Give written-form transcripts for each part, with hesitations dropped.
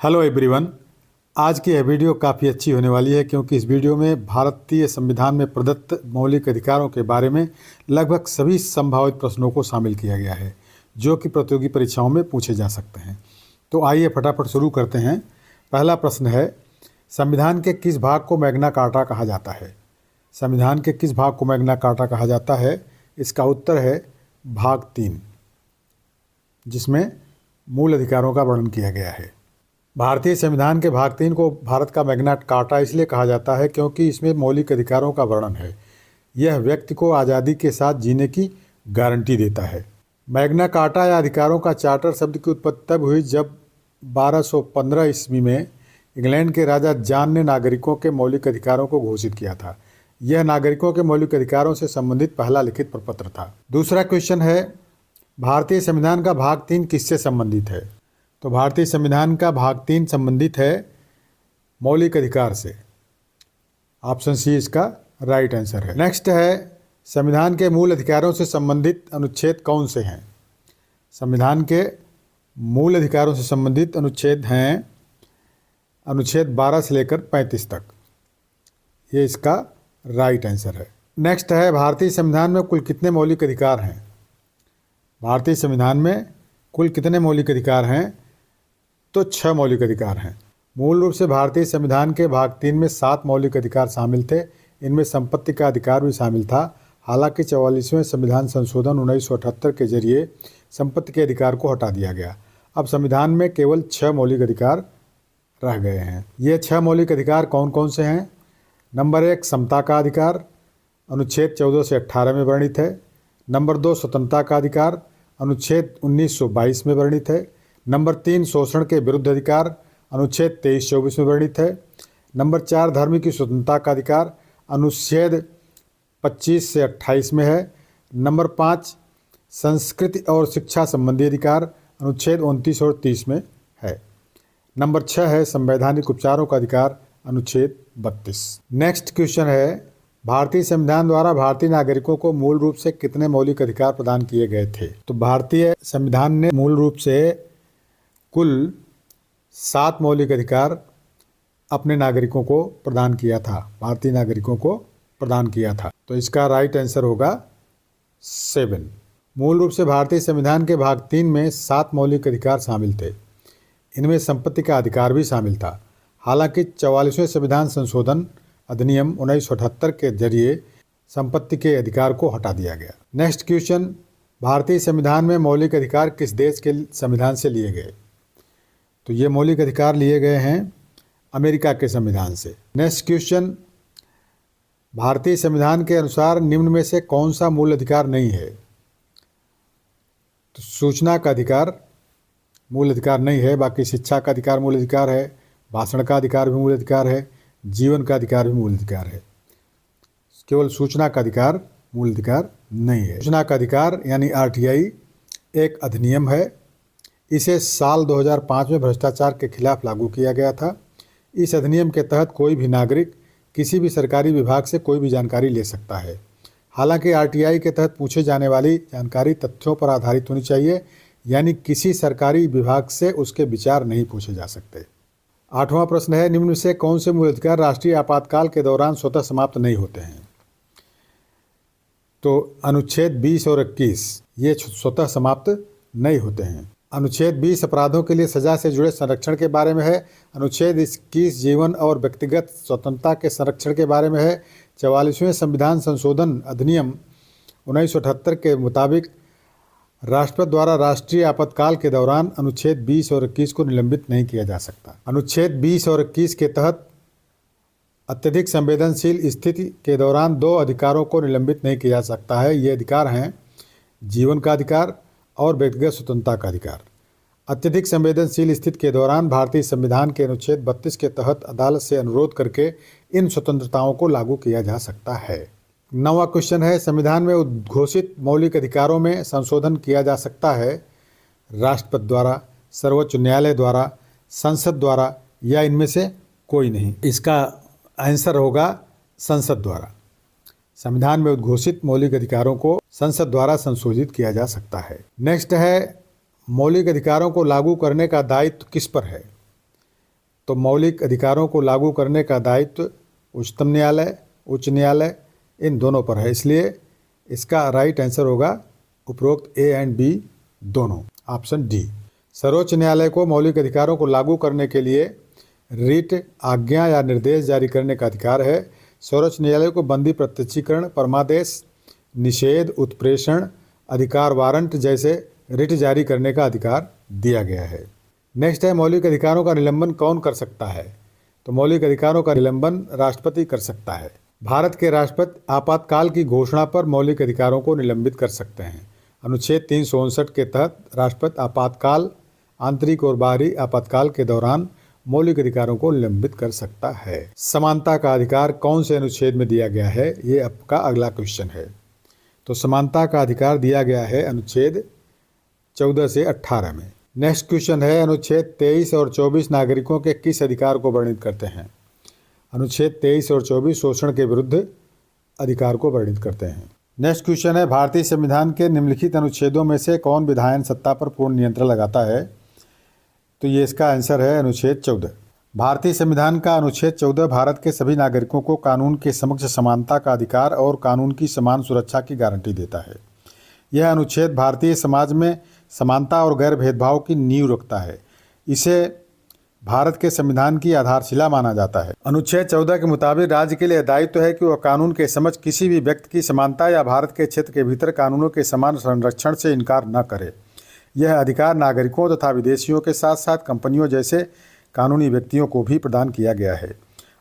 Hello everyone. आज की यह वीडियो काफ़ी अच्छी होने वाली है क्योंकि इस वीडियो में भारतीय संविधान में प्रदत्त मौलिक अधिकारों के बारे में लगभग सभी संभावित प्रश्नों को शामिल किया गया है जो कि प्रतियोगी परीक्षाओं में पूछे जा सकते हैं। तो आइए फटाफट शुरू करते हैं। पहला प्रश्न है, संविधान के किस भाग को मैग्ना कार्टा कहा जाता है? संविधान के किस भाग को मैग्ना कार्टा कहा जाता है? इसका उत्तर है भाग 3, जिसमें मूल अधिकारों का वर्णन किया गया है। भारतीय संविधान के भाग 3 को भारत का मैग्ना कार्टा इसलिए कहा जाता है क्योंकि इसमें मौलिक अधिकारों का वर्णन है। यह व्यक्ति को आज़ादी के साथ जीने की गारंटी देता है। मैग्ना कार्टा या अधिकारों का चार्टर शब्द की उत्पत्ति तब हुई जब 1215 ईस्वी में इंग्लैंड के राजा जॉन ने नागरिकों के मौलिक अधिकारों को घोषित किया था। यह नागरिकों के मौलिक अधिकारों से संबंधित पहला लिखित प्रपत्र था। दूसरा क्वेश्चन है, भारतीय संविधान का भाग 3 किससे संबंधित है? तो भारतीय संविधान का भाग 3 संबंधित है मौलिक अधिकार से। ऑप्शन सी इसका राइट आंसर है। नेक्स्ट है, संविधान के मूल अधिकारों से संबंधित अनुच्छेद कौन से हैं? संविधान के मूल अधिकारों से संबंधित अनुच्छेद हैं अनुच्छेद 12 से लेकर 35 तक। ये इसका राइट आंसर है। नेक्स्ट है, भारतीय संविधान में कुल कितने मौलिक अधिकार हैं? भारतीय संविधान में कुल कितने मौलिक अधिकार हैं? तो 6 मौलिक अधिकार हैं। मूल रूप से भारतीय संविधान के भाग 3 में 7 मौलिक अधिकार शामिल थे। इनमें संपत्ति का अधिकार भी शामिल था। हालांकि 44वें संविधान संशोधन 1978 के जरिए संपत्ति के अधिकार को हटा दिया गया। अब संविधान में केवल 6 मौलिक अधिकार रह गए हैं। ये 6 मौलिक अधिकार कौन कौन से हैं? नंबर 1, समता का अधिकार, अनुच्छेद 14 से 18 में वर्णित है। नंबर 2, स्वतंत्रता का अधिकार, अनुच्छेद 1922 में वर्णित है। नंबर 3, शोषण के विरुद्ध अधिकार, अनुच्छेद 23-24 में वर्णित है। नंबर 4, धर्म की स्वतंत्रता का अधिकार, अनुच्छेद 25 से 28 में है। नंबर 5, संस्कृति और शिक्षा संबंधी अधिकार, अनुच्छेद 29 और 30 में है। नंबर 6 है संवैधानिक उपचारों का अधिकार, अनुच्छेद 32। नेक्स्ट क्वेश्चन है, भारतीय संविधान द्वारा भारतीय नागरिकों को मूल रूप से कितने मौलिक अधिकार प्रदान किए गए थे? तो भारतीय संविधान ने मूल रूप से कुल 7 मौलिक अधिकार अपने नागरिकों को प्रदान किया था, भारतीय नागरिकों को प्रदान किया था। तो इसका राइट आंसर होगा 7। मूल रूप से भारतीय संविधान के भाग 3 में 7 मौलिक अधिकार शामिल थे। इनमें संपत्ति का अधिकार भी शामिल था। हालांकि 44वें संविधान संशोधन अधिनियम 1978 के जरिए संपत्ति के अधिकार को हटा दिया गया। नेक्स्ट क्वेश्चन, भारतीय संविधान में मौलिक अधिकार किस देश के संविधान से लिए गए? तो ये मौलिक अधिकार लिए गए हैं अमेरिका के संविधान से। नेक्स्ट क्वेश्चन, भारतीय संविधान के अनुसार निम्न में से कौन सा मूल अधिकार नहीं है? तो सूचना का अधिकार मूल अधिकार नहीं है, बाकी शिक्षा का अधिकार मूल अधिकार है, भाषण का अधिकार भी मूल अधिकार है, जीवन का अधिकार भी मूल अधिकार है। केवल सूचना का अधिकार मूल अधिकार नहीं है। सूचना का अधिकार यानी RTI एक अधिनियम है। इसे साल 2005 में भ्रष्टाचार के खिलाफ लागू किया गया था। इस अधिनियम के तहत कोई भी नागरिक किसी भी सरकारी विभाग से कोई भी जानकारी ले सकता है। हालांकि RTI के तहत पूछे जाने वाली जानकारी तथ्यों पर आधारित होनी चाहिए, यानी किसी सरकारी विभाग से उसके विचार नहीं पूछे जा सकते। 8वां प्रश्न है, निम्न में से कौन से मूल अधिकार राष्ट्रीय आपातकाल के दौरान स्वतः समाप्त नहीं होते हैं? तो अनुच्छेद 20 और 21 ये स्वतः समाप्त नहीं होते हैं। अनुच्छेद 20 अपराधों के लिए सजा से जुड़े संरक्षण के बारे में है। अनुच्छेद 21 जीवन और व्यक्तिगत स्वतंत्रता के संरक्षण के बारे में है। 44वें संविधान संशोधन अधिनियम 1978 के मुताबिक राष्ट्रपति द्वारा राष्ट्रीय आपातकाल के दौरान अनुच्छेद 20 और 21 को निलंबित नहीं किया जा सकता। अनुच्छेद 20 और 21 के तहत अत्यधिक संवेदनशील स्थिति के दौरान 2 अधिकारों को निलंबित नहीं किया जा सकता है। ये अधिकार हैं जीवन का अधिकार और व्यक्तिगत स्वतंत्रता का अधिकार। अत्यधिक संवेदनशील स्थिति के दौरान भारतीय संविधान के अनुच्छेद 32 के तहत अदालत से अनुरोध करके इन स्वतंत्रताओं को लागू किया जा सकता है। 9वां क्वेश्चन है, संविधान में उद्घोषित मौलिक अधिकारों में संशोधन किया जा सकता है राष्ट्रपति द्वारा, सर्वोच्च न्यायालय द्वारा, संसद द्वारा या इनमें से कोई नहीं? इसका आंसर होगा संसद द्वारा। संविधान में उद्घोषित मौलिक अधिकारों को संसद द्वारा संशोधित किया जा सकता है। नेक्स्ट है, मौलिक अधिकारों को लागू करने का दायित्व किस पर है? तो मौलिक अधिकारों को लागू करने का दायित्व उच्चतम न्यायालय, उच्च न्यायालय इन दोनों पर है। इसलिए इसका राइट आंसर होगा उपरोक्त ए एंड बी दोनों, ऑप्शन डी। सर्वोच्च न्यायालय को मौलिक अधिकारों को लागू करने के लिए रिट, आज्ञा या निर्देश जारी करने का अधिकार है। सर्वोच्च न्यायालय को बंदी प्रत्यक्षीकरण, परमादेश, निषेध, उत्प्रेषण, अधिकार वारंट जैसे रिट जारी करने का अधिकार दिया गया है। नेक्स्ट है मौलिक अधिकारों का निलंबन कौन कर सकता है? तो मौलिक अधिकारों का निलंबन राष्ट्रपति कर सकता है। भारत के राष्ट्रपति आपातकाल की घोषणा पर मौलिक अधिकारों को निलंबित कर सकते हैं। अनुच्छेद 359 के तहत राष्ट्रपति आपातकाल, आंतरिक और बाहरी आपातकाल के दौरान मौलिक अधिकारों को निलंबित कर सकता है। समानता का अधिकार कौन से अनुच्छेद में दिया गया है? ये आपका अगला क्वेश्चन है। तो समानता का अधिकार दिया गया है अनुच्छेद 14 से 18 में। नेक्स्ट क्वेश्चन है अनुच्छेद 23 और 24 नागरिकों के किस अधिकार को वर्णित करते हैं? अनुच्छेद 23 और 24 शोषण के विरुद्ध अधिकार को वर्णित करते हैं। नेक्स्ट क्वेश्चन है भारतीय संविधान के निम्नलिखित अनुच्छेदों में से कौन विधायन सत्ता पर पूर्ण नियंत्रण लगाता है? तो ये इसका आंसर है अनुच्छेद 14। भारतीय संविधान का अनुच्छेद 14 भारत के सभी नागरिकों को कानून के समक्ष समानता का अधिकार और कानून की समान सुरक्षा की गारंटी देता है। यह अनुच्छेद भारतीय समाज में समानता और गैर भेदभाव की नींव रखता है। इसे भारत के संविधान की आधारशिला माना जाता है। अनुच्छेद 14 के मुताबिक राज्य के लिए दायित्व है कि वह कानून के समक्ष किसी भी व्यक्ति की समानता या भारत के क्षेत्र के भीतर कानूनों के समान संरक्षण से इनकार न करे। यह अधिकार नागरिकों तथा विदेशियों के साथ साथ कंपनियों जैसे कानूनी व्यक्तियों को भी प्रदान किया गया है।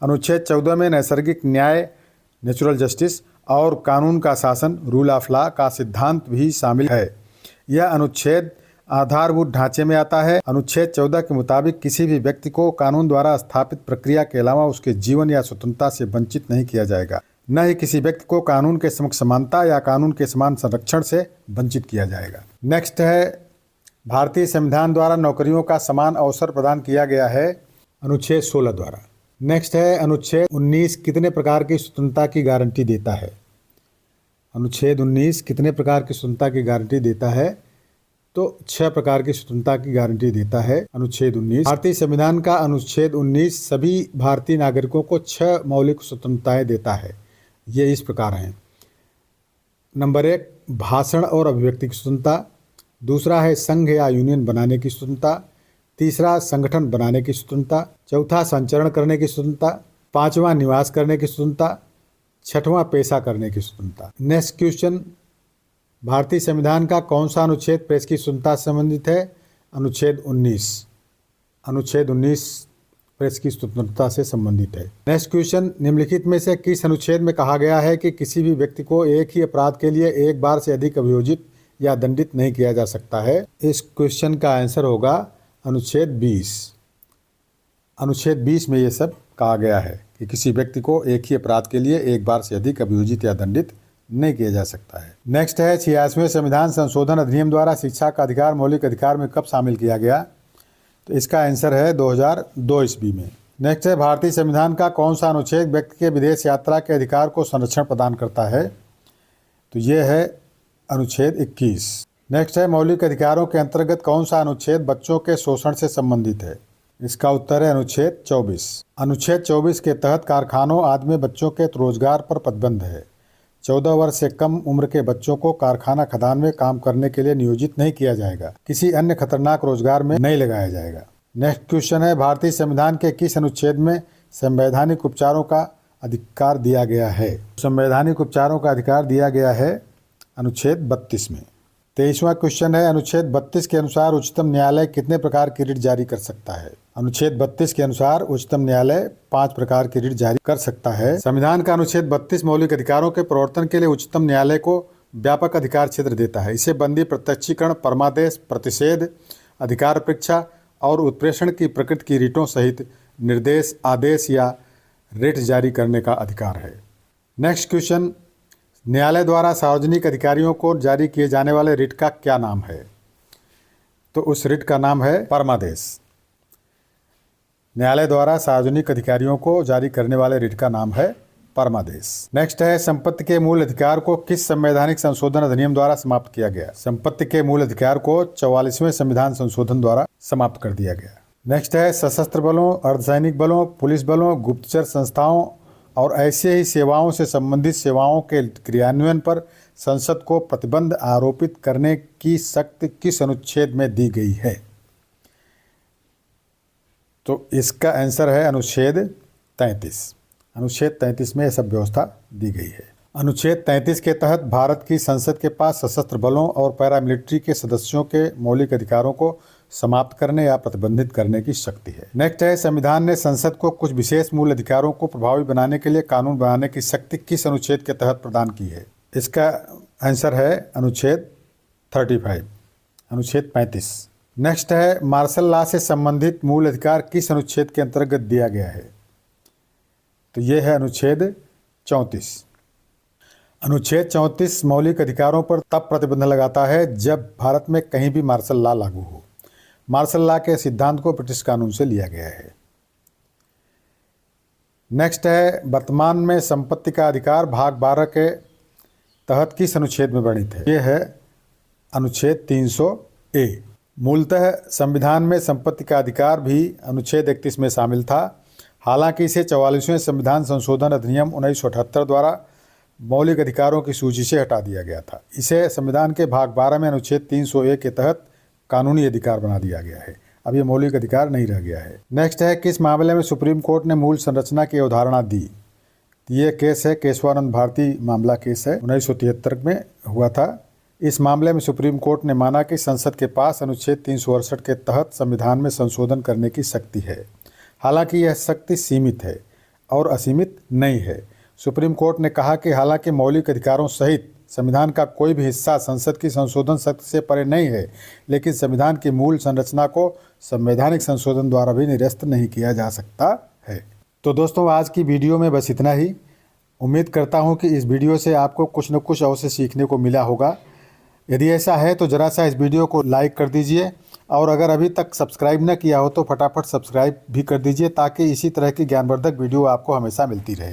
अनुच्छेद 14 में नैसर्गिक न्याय, नेचुरल जस्टिस और कानून का शासन, रूल ऑफ लॉ का सिद्धांत भी शामिल है। यह अनुच्छेद आधारभूत ढांचे में आता है। अनुच्छेद 14 के मुताबिक किसी भी व्यक्ति को कानून द्वारा स्थापित प्रक्रिया के अलावा उसके जीवन या स्वतंत्रता से वंचित नहीं किया जाएगा। न ही किसी व्यक्ति को कानून के समक्ष समानता या कानून के समान संरक्षण से वंचित किया जाएगा। नेक्स्ट है भारतीय संविधान द्वारा नौकरियों का समान अवसर प्रदान किया गया है अनुच्छेद 16 द्वारा। नेक्स्ट है अनुच्छेद 19 कितने प्रकार की स्वतंत्रता की गारंटी देता है? अनुच्छेद 19 कितने प्रकार की स्वतंत्रता की गारंटी देता है? तो 6 प्रकार की स्वतंत्रता की गारंटी देता है अनुच्छेद 19। भारतीय संविधान का अनुच्छेद 19 सभी भारतीय नागरिकों को 6 मौलिक स्वतंत्रताएं देता है। ये इस प्रकार हैं। नंबर 1 भाषण और अभिव्यक्ति की स्वतंत्रता, दूसरा है संघ या यूनियन बनाने की स्वतंत्रता, तीसरा संगठन बनाने की स्वतंत्रता, चौथा संचरण करने की स्वतंत्रता, पांचवा निवास करने की स्वतंत्रता, छठवां पेशा करने की स्वतंत्रता। नेक्स्ट क्वेश्चन, भारतीय संविधान का कौन सा अनुच्छेद प्रेस की स्वतंत्रता से संबंधित है? अनुच्छेद 19। अनुच्छेद 19 प्रेस की स्वतंत्रता से संबंधित है। नेक्स्ट क्वेश्चन, निम्नलिखित में से किस अनुच्छेद में कहा गया है कि किसी भी व्यक्ति को एक ही अपराध के लिए एक बार से अधिक अभियोजित या दंडित नहीं किया जा सकता है? इस क्वेश्चन का आंसर होगा अनुच्छेद 20। अनुच्छेद 20 में ये सब कहा गया है कि किसी व्यक्ति को एक ही अपराध के लिए एक बार से अधिक अभियोजित या दंडित नहीं किया जा सकता है। नेक्स्ट है 86वें संविधान संशोधन अधिनियम द्वारा शिक्षा का अधिकार मौलिक अधिकार में कब शामिल किया गया? तो इसका आंसर है 2002 ईस्वी में। नेक्स्ट है भारतीय संविधान का कौन सा अनुच्छेद व्यक्ति के विदेश यात्रा के अधिकार को संरक्षण प्रदान करता है? तो ये है अनुच्छेद 21। नेक्स्ट है मौलिक अधिकारों के अंतर्गत कौन सा अनुच्छेद बच्चों के शोषण से संबंधित है? इसका उत्तर है अनुच्छेद 24। अनुच्छेद 24 के तहत कारखानों आदि में बच्चों के रोजगार पर प्रतिबंध है। 14 वर्ष से कम उम्र के बच्चों को कारखाना खदान में काम करने के लिए नियोजित नहीं किया जाएगा। किसी अन्य खतरनाक रोजगार में नहीं लगाया जाएगा। नेक्स्ट क्वेश्चन है भारतीय संविधान के किस अनुच्छेद में संवैधानिक उपचारों का अधिकार दिया गया है? संवैधानिक उपचारों का अधिकार दिया गया है अनुच्छेद 32 में। 23वां क्वेश्चन है अनुच्छेद 32 के अनुसार उच्चतम न्यायालय कितने प्रकार की रिट जारी कर सकता है? अनुच्छेद 32 के अनुसार उच्चतम न्यायालय 5 प्रकार की रिट जारी कर सकता है। संविधान का अनुच्छेद 32 मौलिक अधिकारों के प्रवर्तन के लिए उच्चतम न्यायालय को व्यापक अधिकार क्षेत्र देता है। इसे बंदी प्रत्यक्षीकरण, परमादेश, प्रतिषेध, अधिकार परीक्षा और उत्प्रेषण की प्रकृति की रिटों सहित निर्देश, आदेश या रिट जारी करने का अधिकार है। नेक्स्ट क्वेश्चन, न्यायालय द्वारा सार्वजनिक अधिकारियों को जारी किए जाने वाले रिट का क्या नाम है? तो उस रिट का नाम है परमादेश। न्यायालय द्वारा सार्वजनिक अधिकारियों को जारी करने वाले रिट का नाम है परमादेश। नेक्स्ट है संपत्ति के मूल अधिकार को किस संवैधानिक संशोधन अधिनियम द्वारा समाप्त किया गया? संपत्ति के मूल अधिकार को 44वें संविधान संशोधन द्वारा समाप्त कर दिया गया। नेक्स्ट है सशस्त्र बलों, अर्धसैनिक बलों, पुलिस बलों, गुप्तचर संस्थाओं और ऐसे ही सेवाओं से संबंधित सेवाओं के क्रियान्वयन पर संसद को प्रतिबंध आरोपित करने की शक्ति किस अनुच्छेद में दी गई है? तो इसका आंसर है अनुच्छेद 33। अनुच्छेद 33 में यह सब व्यवस्था दी गई है। अनुच्छेद 33 के तहत भारत की संसद के पास सशस्त्र बलों और पैरामिलिट्री के सदस्यों के मौलिक अधिकारों को समाप्त करने या प्रतिबंधित करने की शक्ति है। नेक्स्ट है संविधान ने संसद को कुछ विशेष मूल अधिकारों को प्रभावी बनाने के लिए कानून बनाने की शक्ति किस अनुच्छेद के तहत प्रदान की है? इसका आंसर है अनुच्छेद 35, अनुच्छेद 35। नेक्स्ट है मार्शल लॉ से संबंधित मूल अधिकार किस अनुच्छेद के अंतर्गत दिया गया है? तो यह है अनुच्छेद 34। अनुच्छेद 34 मौलिक अधिकारों पर तब प्रतिबंध लगाता है जब भारत में कहीं भी मार्शल लॉ लागू हो। मार्शल लॉ के सिद्धांत को ब्रिटिश कानून से लिया गया है। नेक्स्ट है वर्तमान में संपत्ति का अधिकार भाग 12 के तहत किस अनुच्छेद में वर्णित है? यह है अनुच्छेद 300A। मूलतः संविधान में संपत्ति का अधिकार भी अनुच्छेद 31 में शामिल था। हालांकि इसे 44वें संविधान संशोधन अधिनियम 1978 द्वारा मौलिक अधिकारों की सूची से हटा दिया गया था। इसे संविधान के भाग 12 में अनुच्छेद 300A के तहत कानूनी अधिकार बना दिया गया है। अब ये मौलिक अधिकार नहीं रह गया है। नेक्स्ट है किस मामले में सुप्रीम कोर्ट ने मूल संरचना की अवधारणा दी? ये केस है केशवानंद भारती मामला केस है, 1973 में हुआ था। इस मामले में सुप्रीम कोर्ट ने माना कि संसद के पास अनुच्छेद 368 के तहत संविधान में संशोधन करने की शक्ति है। हालांकि यह शक्ति सीमित है और असीमित नहीं है। सुप्रीम कोर्ट ने कहा कि हालांकि मौलिक अधिकारों सहित संविधान का कोई भी हिस्सा संसद की संशोधन शक्ति से परे नहीं है, लेकिन संविधान की मूल संरचना को संवैधानिक संशोधन द्वारा भी निरस्त नहीं किया जा सकता है। तो दोस्तों आज की वीडियो में बस इतना ही। उम्मीद करता हूं कि इस वीडियो से आपको कुछ न कुछ अवश्य सीखने को मिला होगा। यदि ऐसा है तो ज़रा सा इस वीडियो को लाइक कर दीजिए और अगर अभी तक सब्सक्राइब न किया हो तो फटाफट सब्सक्राइब भी कर दीजिए ताकि इसी तरह की ज्ञानवर्धक वीडियो आपको हमेशा मिलती रहे।